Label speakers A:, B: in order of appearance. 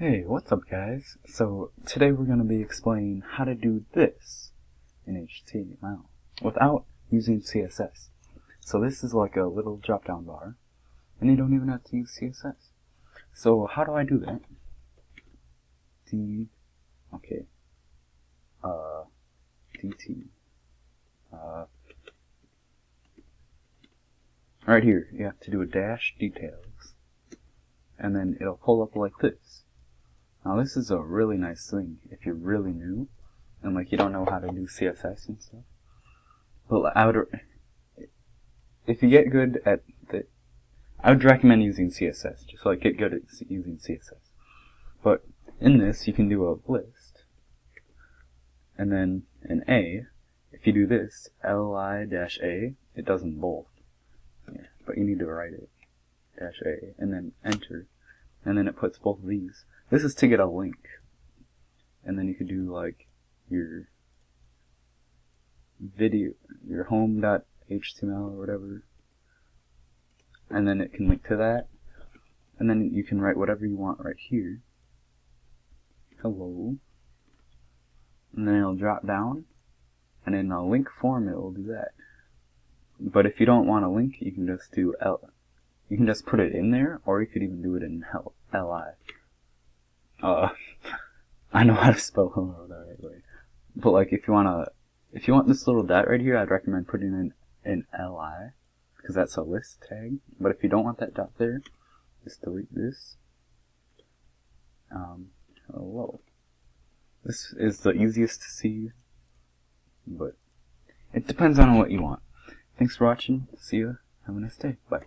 A: Hey, what's up guys? So today we're going to be explaining how to do this in HTML without using CSS. So this is like a little drop down bar and you don't even have to use CSS. So how do I do that? DT right here you have to do a dash details and then it'll pull up like this. Now this is a really nice thing if you're really new and like you don't know how to do CSS and stuff. But if you get good at I would recommend using CSS, just like get good at using CSS. But in this you can do a list, and then an A. If you do this li-a, it does them both. Yeah, but you need to write it -a and then enter, and then it puts both of these. This is to get a link, and then you could do like your video, your home.html or whatever, and then it can link to that, and then you can write whatever you want right here. Hello, and then it'll drop down, and in a link form it will do that. But if you don't want a link, you can just do you can just put it in there, or you could even do it in li. I know how to spell hello the right way, but like if you want this little dot right here, I'd recommend putting in an li, because that's a list tag. But if you don't want that dot there, just delete this. Hello. This is the easiest to see, but it depends on what you want. Thanks for watching. See ya. Have a nice day. Bye.